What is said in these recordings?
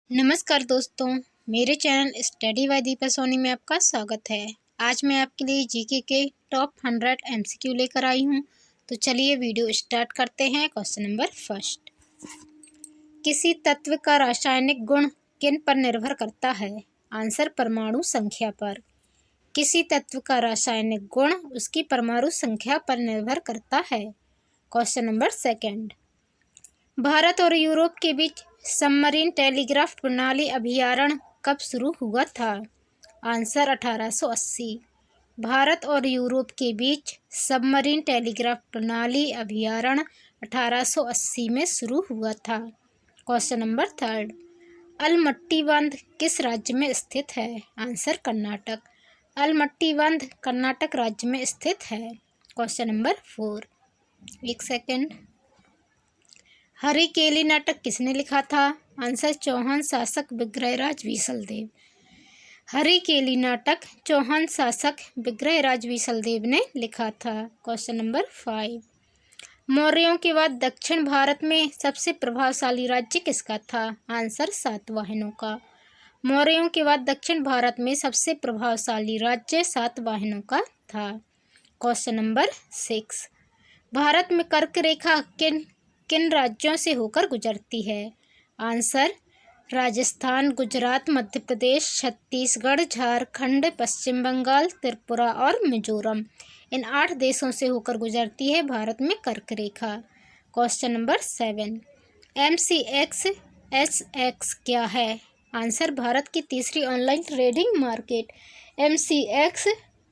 नमस्कार दोस्तों, मेरे channel study by Deepa Soni में आपका स्वागत है। आज मैं आपके लिए जीके के टॉप 100 एमसीक्यू लेकर आई हूँ। तो चलिए वीडियो स्टार्ट करते हैं। क्वेश्चन नंबर फर्स्ट, किसी तत्व का रासायनिक गुण किन पर निर्भर करता है? आंसर, परमाणु संख्या पर। किसी तत्व का रासायनिक गुण उसकी परमाणु संख्या पर निर्भर करता है। क्वेश्चन नंबर सेकंड, भारत और यूरोप के बीच सबमरीन टेलीग्राफ प्रणाली अभियान कब शुरू हुआ था? आंसर, 1880। भारत और यूरोप के बीच सबमरीन टेलीग्राफ प्रणाली अभियान 1880 में शुरू हुआ था। क्वेश्चन नंबर थर्ड, अलमट्टी बांध किस राज्य में स्थित है? आंसर, कर्नाटक। अलमट्टी बांध कर्नाटक राज्य में स्थित है। क्वेश्चन नंबर फोर, एक सेकेंड, हरिकेली नाटक किसने लिखा था? आंसर, चौहान शासक विग्रहराज विसलदेव। हरिकेली नाटक चौहान शासक विग्रहराज विसलदेव ने लिखा था। क्वेश्चन नंबर 5, मौर्यों के बाद दक्षिण भारत में सबसे प्रभावशाली राज्य किसका था? आंसर, सातवाहनों का। मौर्यों के बाद दक्षिण भारत में सबसे प्रभावशाली राज्य सातवाहनों का था। क्वेश्चन नंबर 6, भारत में कर्क रेखा किन किन राज्यों से होकर गुजरती है? आंसर, राजस्थान, गुजरात, मध्य प्रदेश, छत्तीसगढ़, झारखंड, पश्चिम बंगाल, त्रिपुरा और मिजोरम। इन 8 देशों से होकर गुजरती है भारत में कर्क रेखा। क्वेश्चन नंबर 7, MCX क्या है? आंसर, भारत की तीसरी ऑनलाइन ट्रेडिंग मार्केट।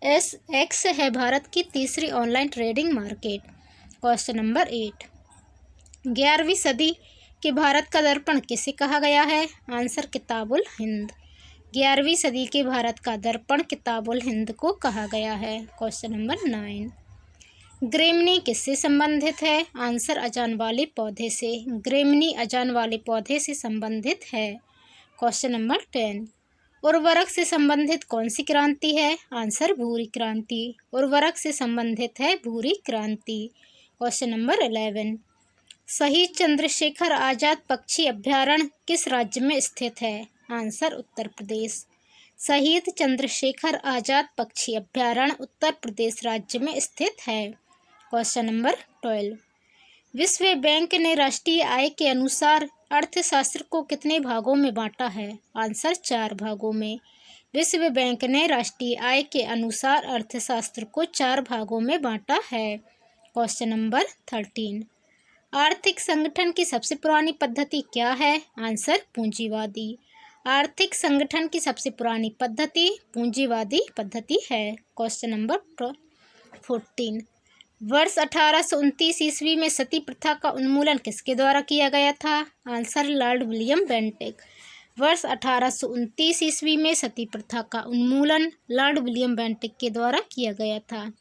MCX है भारत की तीसरी online trading market. Question number 8, 11वीं सदी के भारत का दर्पण किसे कहा गया है? आंसर, किताबुल हिंद। 11वीं सदी के भारत का दर्पण किताबुल हिंद को कहा गया है। क्वेश्चन नंबर 9, ग्रेमनी किससे संबंधित है? आंसर, अजान वाले पौधे से। ग्रेमनी अजान वाले पौधे से संबंधित है। क्वेश्चन नंबर 10, उर्वरक से संबंधित कौन सी क्रांति है? आंसर, भूरी क्रांति। उर्वरक से संबंधित है भूरी क्रांति। क्वेश्चन नंबर 11, शहीद चंद्रशेखर आजाद पक्षी अभयारण्य किस राज्य में स्थित है? आंसर, उत्तर प्रदेश। शहीद चंद्रशेखर आजाद पक्षी अभयारण्य उत्तर प्रदेश राज्य में स्थित है। क्वेश्चन नंबर 12, विश्व बैंक ने राष्ट्रीय आय के अनुसार अर्थशास्त्र को कितने भागों में बांटा है? आंसर, 4 भागों में। विश्व बैंक ने राष्ट्रीय आय के अनुसार अर्थशास्त्र को 4 भागों में बांटा है। क्वेश्चन नंबर 13, आर्थिक संगठन की सबसे पुरानी पद्धति क्या है? आंसर, पूंजीवादी। आर्थिक संगठन की सबसे पुरानी पद्धति पूंजीवादी पद्धति है। क्वेश्चन नंबर 14, वर्ष 1829 ईस्वी में सती प्रथा का उन्मूलन किसके द्वारा किया गया था? Answer, Lord William Bentinck. वर्ष 1829 ईस्वी में सती प्रथा का उन्मूलन लॉर्ड विलियम बेंटिक के द्वारा किया गया था।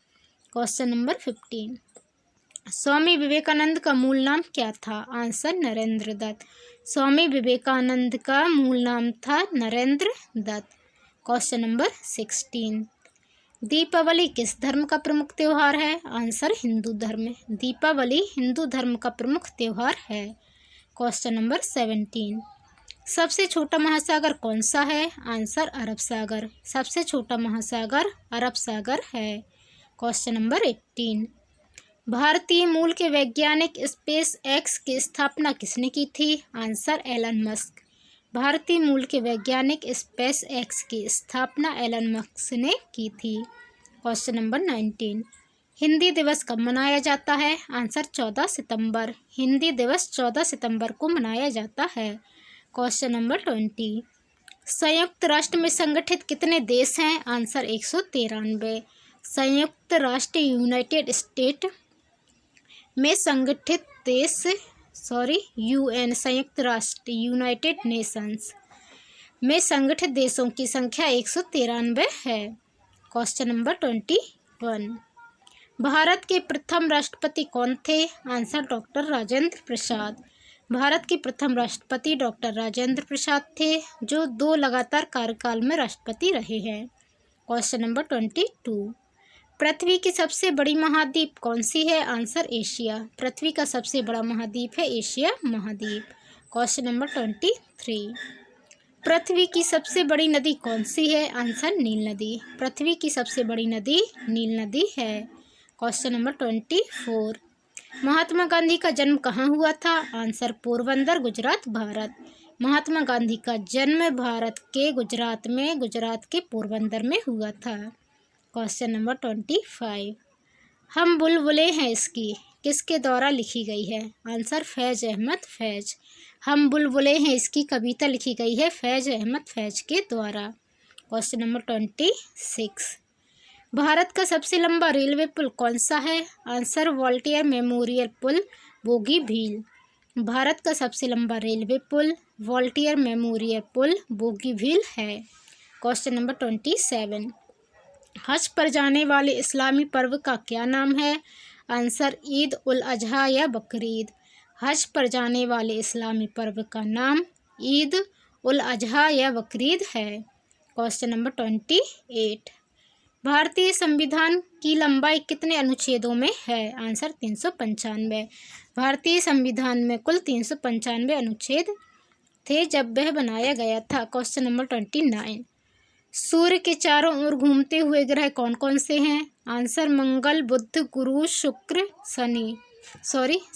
क्वेश्चन नंबर 15, स्वामी विवेकानंद का मूल नाम क्या था? आंसर, नरेंद्र दत्त। स्वामी विवेकानंद का मूल नाम था नरेंद्र दत्त। क्वेश्चन नंबर 16, दीपावली किस धर्म का प्रमुख त्यौहार है? आंसर, हिंदू धर्म। दीपावली हिंदू धर्म का प्रमुख त्यौहार है। क्वेश्चन नंबर 17, सबसे छोटा महासागर कौन सा है? आंसर, अरब सागर। सबसे छोटा महासागर अरब सागर है। क्वेश्चन नंबर 18, भारतीय मूल के वैज्ञानिक स्पेस एक्स की स्थापना किसने की थी? Answer, Elon Musk. भारतीय मूल के वैज्ञानिक स्पेस एक्स की स्थापना एलन मस्क ने की थी। क्वेश्चन नंबर 19, हिंदी दिवस कब मनाया जाता है? आंसर, 14 सितंबर। हिंदी दिवस 14 सितंबर को मनाया जाता है। क्वेश्चन नंबर 20, संयुक्त राष्ट्र में संगठित कितने देश हैं? आंसर, 193। संयुक्त राष्ट्र यूनाइटेड स्टेट में संगठित देश यूएन संयुक्त राष्ट्र यूनाइटेड नेशंस में संगठित देशों की संख्या 193 है। क्वेश्चन नंबर 21, भारत के प्रथम राष्ट्रपति कौन थे? Answer, doctor Rajendra Prasad. भारत के प्रथम राष्ट्रपति डॉक्टर राजेंद्र प्रसाद थे, जो 2 लगातार कार्यकाल में राष्ट्रपति रहे हैं। क्वेश्चन नंबर 22, पृथ्वी की सबसे बड़ी महाद्वीप कौन सी है? Answer, Asia. पृथ्वी का सबसे बड़ा महाद्वीप है एशिया महाद्वीप। क्वेश्चन नंबर 23, पृथ्वी की सबसे बड़ी नदी कौन सी है? आंसर नील नदी। पृथ्वी की सबसे बड़ी नदी नील नदी है। Question number 24। महात्मा गांधी का जन्म कहाँ हुआ था? आंसर पोरबंदर, गुजरात, भारत। महात्मा गांधी का जन्म भारत के गुजरात में, गुजरात के पोरबंदर में हुआ था। Question number 25। हम बुलबुलें हैं इसकी किसके द्वारा लिखी गई है? आंसर फैज अहमद फैज। हम बुलबुलें हैं इसकी कविता लिखी गई है फैज अहमद फैज के द्वारा। Question number 26। भारत का सबसे लंबा रेलवे पुल कौन सा है? आंसर वॉल्टियर मेमोरियल पुल, बोगीबील। भारत का सबसे लंबा रेलवे पुल वॉल्टियर मेमोरियल पुल, बोगीबील है। Question number 27। हज पर जाने वाले इस्लामी पर्व का क्या नाम है? आंसर ईद उल अजहा या बकरीद। हज पर जाने वाले इस्लामी पर्व का नाम ईद उल अजहा या बकरीद है। Question number 28। भारतीय संविधान की लंबाई कितने अनुच्छेदों में है? आंसर 395। भारतीय संविधान में कुल 395 अनुच्छेद थे जब वह बनाया गया था। Question number 29। सूर्य के चारों ओर घूमते हुए ग्रह कौन कौन से हैं? आंसर मंगल, बुध, गुरु, शुक्र,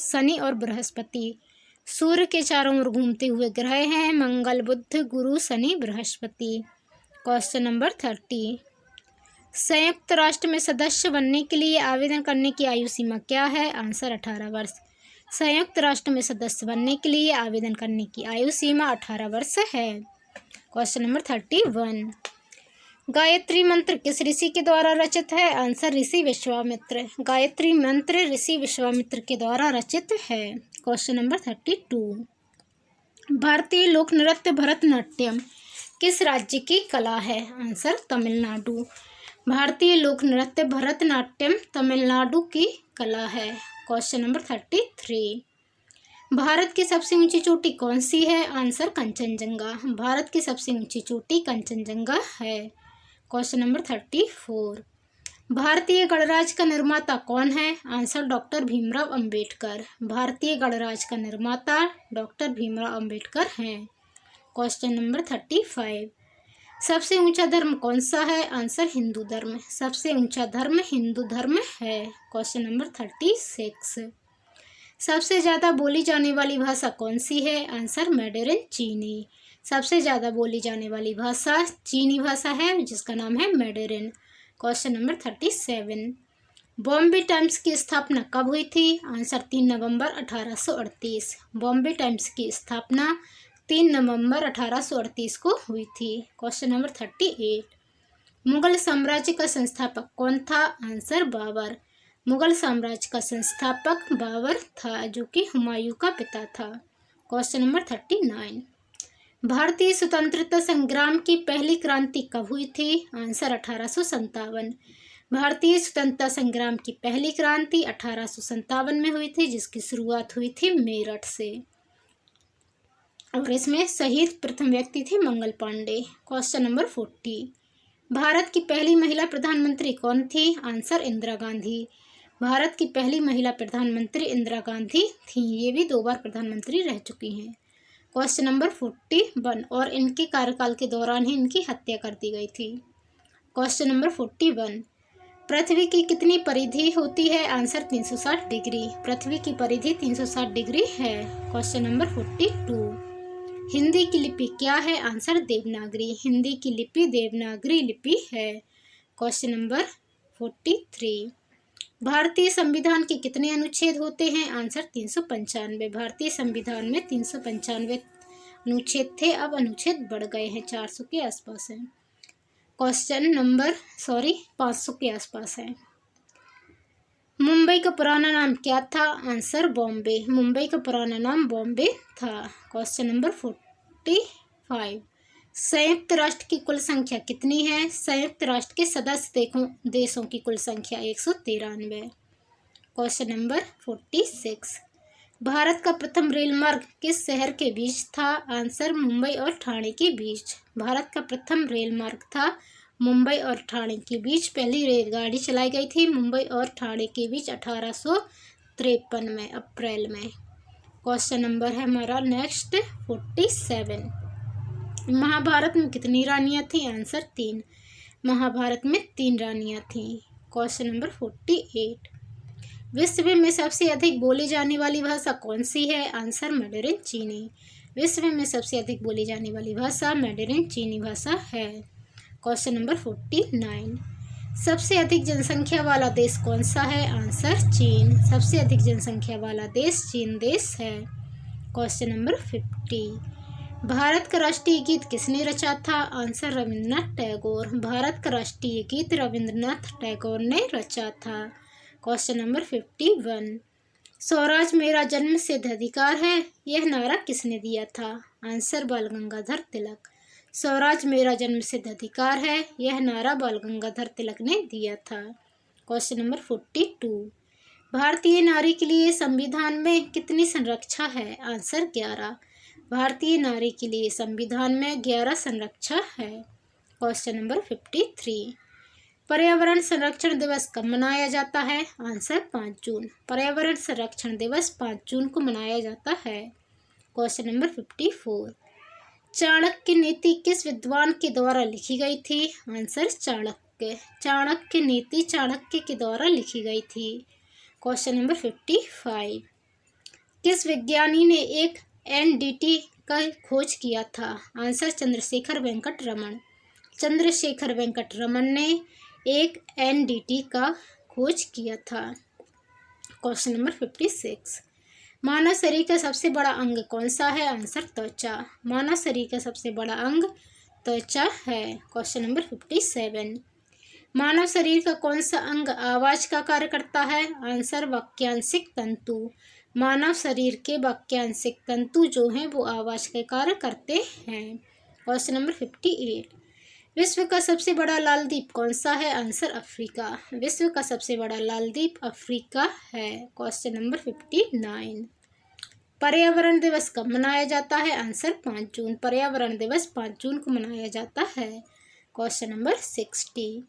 शनि और बृहस्पति। सूर्य के चारों ओर घूमते हुए ग्रह हैं मंगल, बुध, गुरु, शनि, बृहस्पति। Question number 30। संयुक्त राष्ट्र में सदस्य बनने के लिए आवेदन करने की आयु सीमा क्या है? आंसर 18 वर्ष। संयुक्त राष्ट्र में सदस्य बनने के लिए आवेदन करने की आयु सीमा 18 वर्ष है। Question number 31। गायत्री मंत्र किस ऋषि के द्वारा रचित है? आंसर ऋषि विश्वामित्र। गायत्री मंत्र ऋषि विश्वामित्र के द्वारा रचित है। Question number 32। भारतीय लोक नृत्य भरतनाट्यम किस राज्य की कला है? आंसर तमिलनाडु। भारतीय लोक नृत्य भरतनाट्यम तमिलनाडु की कला है। Question number 33। भारत की सबसे ऊंची चोटी कौन सी है? आंसर कंचनजंगा। भारत की सबसे ऊंची चोटी कंचनजंगा है। Question number 34। भारतीय गणराज्य का निर्माता कौन है? Answer doctor Bhimrao Ambedkar. भारतीय गणराज्य का निर्माता डॉक्टर भीमराव अंबेडकर हैं। Question number 35। सबसे ऊंचा धर्म कौन सा है? आंसर हिंदू धर्म। सबसे ऊंचा धर्म हिंदू धर्म है। Question number 36। सबसे ज़्यादा बोली जाने वाली भाषा कौन सी है? आंसर मैंडरिन चीनी। सबसे ज़्यादा बोली जाने वाली भाषा चीनी भाषा है जिसका नाम है Mandarin. Question number 37। Bombay times की स्थापना कब हुई थी? आंसर 3 नवंबर 1838। बॉम्बे टाइम्स की स्थापना 3 नवंबर 1838 को हुई थी। Question number 38। मुगल साम्राज्य का संस्थापक कौन था? आंसर बाबर। मुगल साम्राज्य का संस्थापक बाबर था जो कि हुमायूं का पिता था। Question number 39। भारतीय स्वतंत्रता संग्राम की पहली क्रांति कब हुई थी? आंसर 1857। भारतीय स्वतंत्रता संग्राम की पहली क्रांति 1857 में हुई थी जिसकी शुरुआत हुई थी मेरठ से और इसमें शहीद प्रथम व्यक्ति थे मंगल पांडे। Question number 40। भारत की पहली महिला प्रधानमंत्री कौन थी? आंसर इंदिरा गांधी। भारत की पहली महिला प्रधानमंत्री इंदिरा गांधी थी। ये भी 2 बार प्रधानमंत्री रह चुकी हैं। Question number 41। और इनके कार्यकाल के दौरान ही इनकी हत्या कर दी गई थी। Question number 41। पृथ्वी की कितनी परिधि होती है? Answer 360 degree. पृथ्वी की परिधि 360 डिग्री है। Question number 42। हिंदी की लिपि क्या है? आंसर देवनागरी। हिंदी की लिपि देवनागरी लिपि है। Question number 43। भारतीय संविधान के कितने अनुच्छेद होते हैं? आंसर 395। भारतीय संविधान में 395 अनुच्छेद थे, अब अनुच्छेद बढ़ गए हैं, 400 के आसपास है। क्वेश्चन नंबर 500 के आसपास है। मुंबई का पुराना नाम क्या था? आंसर बॉम्बे। मुंबई का पुराना नाम बॉम्बे था। Question number 45। संयुक्त राष्ट्र की कुल संख्या कितनी है? संयुक्त राष्ट्र के सदस्य देशों की कुल संख्या 193। Question number 46। भारत का प्रथम रेल मार्ग किस शहर के बीच था? आंसर मुंबई और ठाणे के बीच। भारत का प्रथम रेल मार्ग था मुंबई और ठाणे के बीच। पहली रेलगाड़ी चलाई गई थी मुंबई और ठाणे के बीच 1853 में, अप्रैल में। क्वेश्चन नंबर है हमारा नेक्स्ट 47। महाभारत में कितनी रानियां थीं? आंसर 3। महाभारत में 3 रानियां थीं। Question number 48। विश्व में सबसे अधिक बोली जाने वाली भाषा कौन सी है? आंसर मैंडरिन चीनी। विश्व में सबसे अधिक बोली जाने वाली भाषा मैंडरिन चीनी भाषा है। Question number 49। सबसे अधिक जनसंख्या वाला देश कौन सा है? आंसर चीन। सबसे अधिक जनसंख्या वाला देश चीन देश है। Question number 50। भारत का राष्ट्रीय गीत किसने रचा था? आंसर रविंद्रनाथ टैगोर। भारत का राष्ट्रीय गीत रविंद्रनाथ टैगोर ने रचा था। Question number 51। स्वराज मेरा जन्मसिद्ध अधिकार है, यह नारा किसने दिया था? आंसर बाल गंगाधर तिलक। स्वराज मेरा जन्मसिद्ध अधिकार है, यह नारा बाल गंगाधर तिलक ने दिया था। Question number 42। भारतीय नारी के लिए संविधान में कितनी संरक्षा है? आंसर 11। भारतीय नारी के लिए संविधान में 11 संरक्षा है। Question number 53। पर्यावरण संरक्षण दिवस कब मनाया जाता है? आंसर 5 जून। पर्यावरण संरक्षण दिवस 5 जून को मनाया जाता है। Question number 54। चाणक्य नीति किस विद्वान के द्वारा लिखी गई थी? आंसर चाणक्य। चाणक्य नीति चाणक्य के द्वारा लिखी गई थी। Question number 55। किस विज्ञानी ने एक एनडीटी का खोज किया था? आंसर चंद्रशेखर वेंकट रमन। चंद्रशेखर वेंकट रमन ने एक एनडीटी का खोज किया था। Question number 56। मानव शरीर का सबसे बड़ा अंग कौन सा है? आंसर त्वचा। मानव शरीर का सबसे बड़ा अंग त्वचा है। Question number 57। मानव शरीर का कौन सा अंग आवाज का कार्य करता है? आंसर वाक्यांशिक तंतु। मानव शरीर के वाक्यांशिक तंतु जो हैं वो आवाज के कार्य करते हैं। Question number 58। विश्व का सबसे बड़ा लाल द्वीप कौन सा है? Answer Africa. विश्व का सबसे बड़ा लाल द्वीप अफ्रीका है। Question number 59। पर्यावरण दिवस कब मनाया जाता है? आंसर 5 जून। पर्यावरण दिवस 5 जून को मनाया जाता है। Question number 60।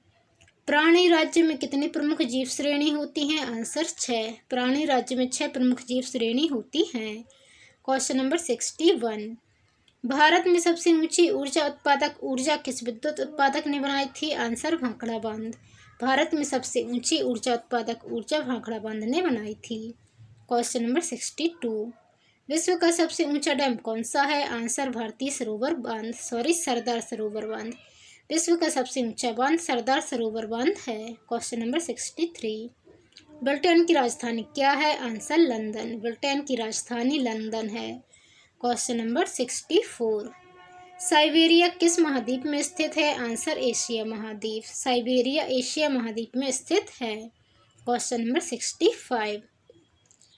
प्राणी राज्य में कितनी प्रमुख जीव श्रेणी होती हैं? आंसर 6। प्राणी राज्य में 6 प्रमुख जीव श्रेणी होती हैं। Question number 61। भारत में सबसे ऊंची ऊर्जा उत्पादक ऊर्जा किस विद्युत उत्पादक ने बनाई थी? आंसर भाखड़ा बांध। भारत में सबसे ऊंची ऊर्जा उत्पादक ऊर्जा भाखड़ा बांध ने बनाई थी। Question number 62। विश्व का सबसे ऊंचा डैम कौन सा है? आंसर सरदार सरोवर बांध। विश्व का सबसे ऊंचा बांध सरदार सरोवर बांध है। Question number 63। ब्रिटेन की राजधानी क्या है? Answer London. ब्रिटेन की राजधानी लंदन है। Question number 64। साइबेरिया किस महाद्वीप में स्थित है? आंसर एशिया महाद्वीप। साइबेरिया एशिया महाद्वीप में स्थित है। Question number 65।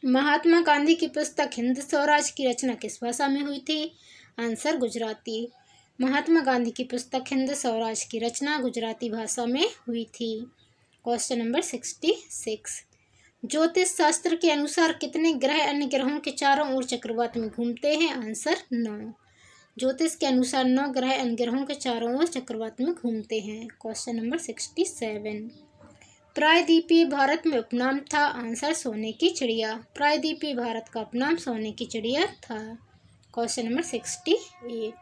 महात्मा गांधी की पुस्तक हिंद स्वराज की रचना किस भाषा में हुई थी? आंसर गुजराती। महात्मा गांधी की पुस्तक हिंद स्वराज की रचना गुजराती भाषा में हुई थी। Question number 66। ज्योतिष शास्त्र के अनुसार कितने ग्रह अन्य ग्रहों के चारों ओर चक्रवात में घूमते हैं? आंसर 9। ज्योतिष के अनुसार 9 ग्रह अन्य ग्रहों के चारों ओर चक्रवात में घूमते हैं। Question number 67। प्रायद्वीपीय भारत में उपनाम था? आंसर सोने की चिड़िया। प्रायद्वीपीय भारत का उपनाम सोने की चिड़िया था। Question number 68।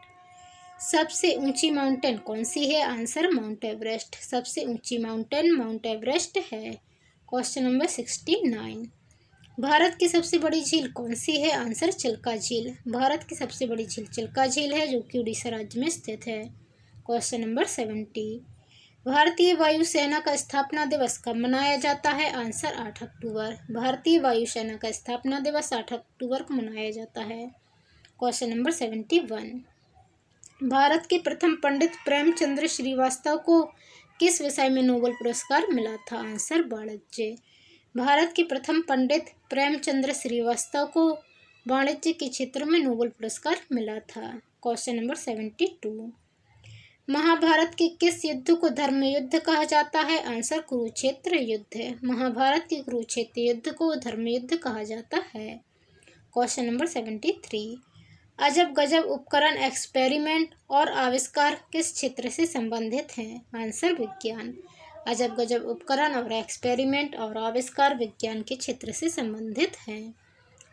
सबसे ऊंची माउंटेन कौन सी है? Answer mount Everest. सबसे ऊंची माउंटेन माउंट एवरेस्ट है। Question number 69। भारत की सबसे बड़ी झील कौन सी है? आंसर चिल्का झील। भारत की सबसे बड़ी झील चिल्का झील है जो कि उड़ीसा राज्य में स्थित है। Question number 70। भारतीय वायुसेना का स्थापना दिवस कब मनाया जाता है? आंसर 8 अक्टूबर। भारतीय वायुसेना का स्थापना दिवस 8 अक्टूबर को मनाया जाता है। Question number 71। भारत के प्रथम पंडित प्रेमचंद्र श्रीवास्तव को किस विषय में नोबेल पुरस्कार मिला था? आंसर वाणिज्य। भारत के प्रथम पंडित प्रेमचंद्र श्रीवास्तव को वाणिज्य के क्षेत्र में नोबेल पुरस्कार मिला था। Question number 72। महाभारत के किस युद्ध को धर्म युद्ध कहा जाता है? आंसर कुरुक्षेत्र युद्ध। महाभारत के कुरुक्षेत्र युद्ध को धर्म युद्ध कहा जाता है। Question number 73। अजब गजब उपकरण एक्सपेरिमेंट और आविष्कार किस क्षेत्र से संबंधित हैं? आंसर विज्ञान। अजब गजब उपकरण और एक्सपेरिमेंट और आविष्कार विज्ञान के क्षेत्र से संबंधित हैं।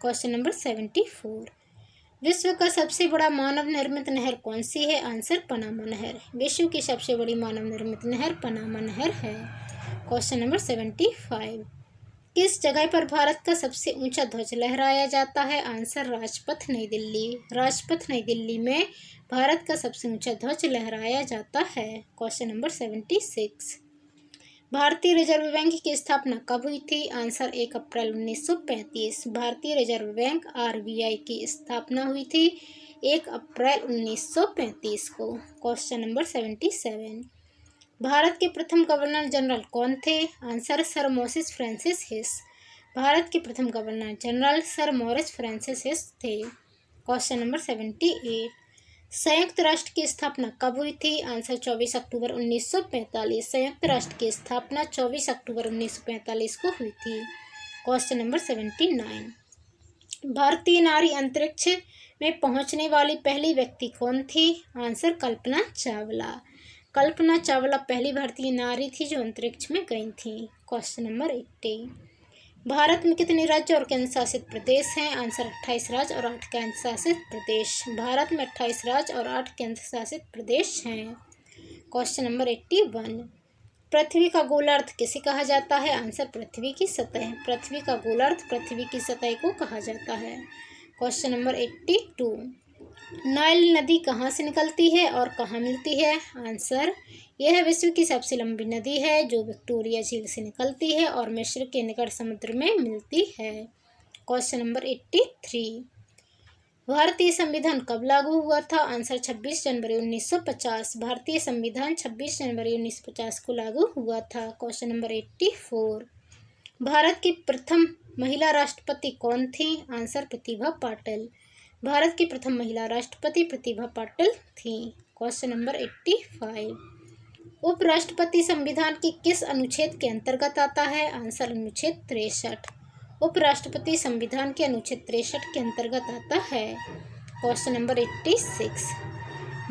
Question number 74। विश्व का सबसे बड़ा मानव निर्मित नहर कौन सी है? आंसर पनामा नहर। विश्व की सबसे बड़ी मानव निर्मित नहर पनामा नहर है। Question number 75। किस जगह पर भारत का सबसे ऊंचा ध्वज लहराया जाता है? आंसर राजपथ नई दिल्ली। राजपथ नई दिल्ली में भारत का सबसे ऊंचा ध्वज लहराया जाता है। Question number 76। भारतीय रिजर्व बैंक की स्थापना कब हुई थी? आंसर 1 अप्रैल 1935। भारतीय रिजर्व बैंक RBI की स्थापना हुई थी 1 अप्रैल 1935 को। Question number 77। भारत के प्रथम गवर्नर जनरल कौन थे? Answer sir Morris Francis Hiss. भारत के प्रथम governor general sir Morris Francis Hiss थे। Question number 78। संयुक्त राष्ट्र की स्थापना कब हुई थी? आंसर 24 अक्टूबर 1945। संयुक्त राष्ट्र की स्थापना 24 अक्टूबर 1945 को हुई थी। Question number 79। भारतीय नारी अंतरिक्ष में पहुंचने वाली पहली व्यक्ति कौन थी? आंसर कल्पना चावला। कल्पना चावला पहली भारतीय नारी थी जो अंतरिक्ष में गई थी। Question number 80। भारत में कितने राज्य और केंद्र शासित प्रदेश हैं? आंसर 28 राज्य और 8 केंद्र शासित प्रदेश। भारत में 28 राज्य और 8 केंद्र शासित प्रदेश हैं। Question number 81। पृथ्वी का गोलार्ध किसे कहा जाता है? आंसर पृथ्वी की सतह। पृथ्वी का गोलार्ध पृथ्वी की सतह को कहा जाता है। Question number 82। नाइल नदी कहाँ से निकलती है और कहाँ मिलती है? आंसर यह विश्व की सबसे लंबी नदी है जो विक्टोरिया झील से निकलती है और मिस्र के निकट समुद्र में मिलती है। Question number 83। भारतीय संविधान कब लागू हुआ था? आंसर 26 जनवरी 1950। भारतीय संविधान 26 जनवरी 1950 को लागू हुआ था। Question number 84। भारत की प्रथम महिला राष्ट्रपति कौन थी? आंसर प्रतिभा पाटिल। भारत की प्रथम महिला राष्ट्रपति प्रतिभा पाटिल थी। Question number 85। उपराष्ट्रपति संविधान के किस अनुच्छेद के अंतर्गत आता है? आंसर अनुच्छेद 63। उपराष्ट्रपति संविधान के अनुच्छेद 63 के अंतर्गत आता है। Question number 86।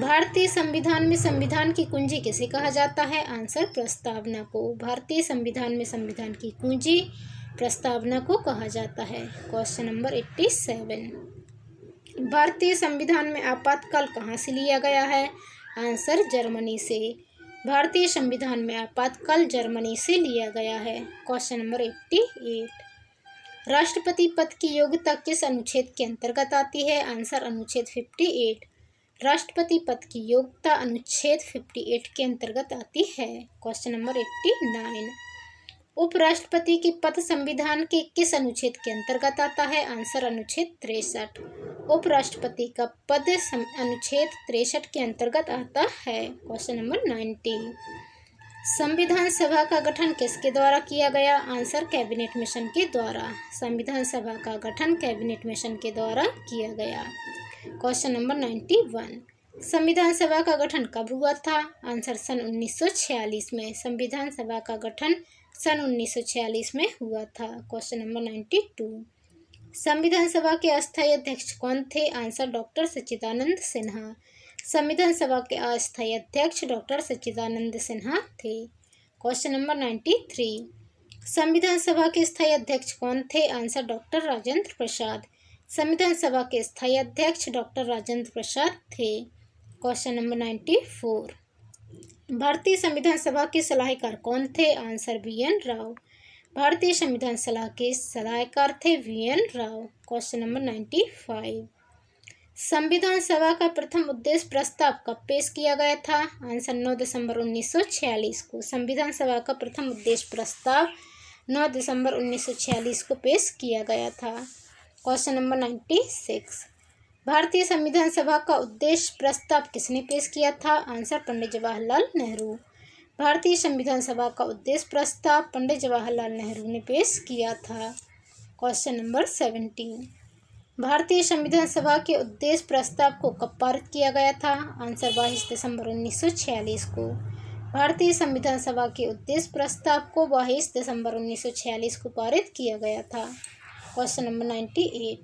भारतीय संविधान में संविधान की कुंजी किसे कहा जाता है? आंसर प्रस्तावना को। भारतीय संविधान में संविधान की कुंजी प्रस्तावना को कहा जाता है। Question number 87। भारतीय संविधान में आपातकाल कहाँ से लिया गया है? आंसर जर्मनी से। भारतीय संविधान में आपातकाल जर्मनी से लिया गया है। Question number 88। राष्ट्रपति पद की योग्यता किस अनुच्छेद के अंतर्गत आती है? आंसर अनुच्छेद 58। राष्ट्रपति पद की योग्यता अनुच्छेद 58 के अंतर्गत आती है। Question number 89। उपराष्ट्रपति के पद संविधान के किस अनुच्छेद के अंतर्गत आता है? आंसर अनुच्छेद 63। उपराष्ट्रपति का पद अनुच्छेद 63 के अंतर्गत आता है। Question number 90। संविधान सभा का गठन किसके द्वारा किया गया? आंसर कैबिनेट मिशन के द्वारा। संविधान सभा का गठन कैबिनेट मिशन के द्वारा किया गया। Question number 91। संविधान सभा का गठन कब हुआ था? आंसर सन 1946 में। संविधान सभा का गठन सन 1946 में हुआ था। Question number 92। संविधान सभा के अस्थायी अध्यक्ष कौन थे? आंसर डॉक्टर सच्चिदानंद सिन्हा। संविधान सभा के अस्थायी अध्यक्ष डॉक्टर सच्चिदानंद सिन्हा थे। Question number 93। संविधान सभा के स्थायी अध्यक्ष कौन थे? Answer doctor Rajendra Prasad. संविधान सभा के स्थायी अध्यक्ष डॉक्टर राजेंद्र प्रसाद थे। Question number 94। भारतीय संविधान सभा के सलाहकार कौन थे? Answer VN Rao. भारतीय संविधान सभा के सलाहकार थे VN राव। Question number 95। संविधान सभा का प्रथम उद्देश्य प्रस्ताव कब पेश किया गया था? आंसर 9 दिसंबर 1946 को। संविधान सभा का प्रथम उद्देश्य प्रस्ताव 9 दिसंबर 1946 को पेश किया गया था। Question number 96। भारतीय संविधान सभा का उद्देश्य प्रस्ताव किसने पेश किया था? आंसर पंडित जवाहरलाल नेहरू। भारतीय संविधान सभा का उद्देश्य प्रस्ताव पंडित जवाहरलाल नेहरू ने पेश किया था। Question number 17। भारतीय संविधान सभा के उद्देश्य प्रस्ताव को कब पारित किया गया था? आंसर 22 दिसंबर 1946 को। भारतीय संविधान सभा के उद्देश्य प्रस्ताव को 22 दिसंबर 1946 को पारित किया गया था। Question number 98।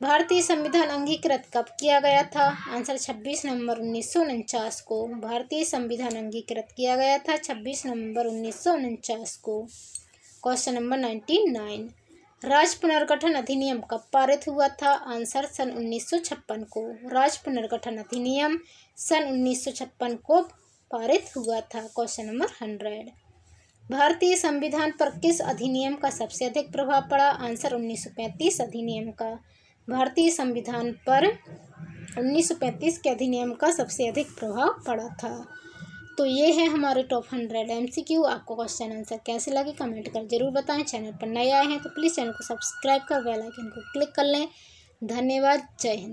भारतीय संविधान अंगीकृत कब किया गया था? आंसर 26 नवंबर 1949 को। भारतीय संविधान अंगीकृत किया गया था 26 नवंबर 1949 को। Question number 99। राज्य पुनर्गठन अधिनियम कब पारित हुआ था? आंसर सन 1956 को। राज्य पुनर्गठन अधिनियम सन 1956 को पारित हुआ था। Question number 100। भारतीय संविधान पर किस अधिनियम का सबसे अधिक प्रभाव पड़ा? आंसर 1935 अधिनियम का। भारतीय संविधान पर 1935 के अधिनियम का सबसे अधिक प्रभाव पड़ा था। तो ये है हमारे टॉप 100 MCQ। आपको क्वेश्चन आंसर कैसे लगे कमेंट कर जरूर बताएं। चैनल पर नए आए हैं तो प्लीज़ चैनल को सब्सक्राइब कर बेल आइकन को क्लिक कर लें। धन्यवाद। जय हिंद।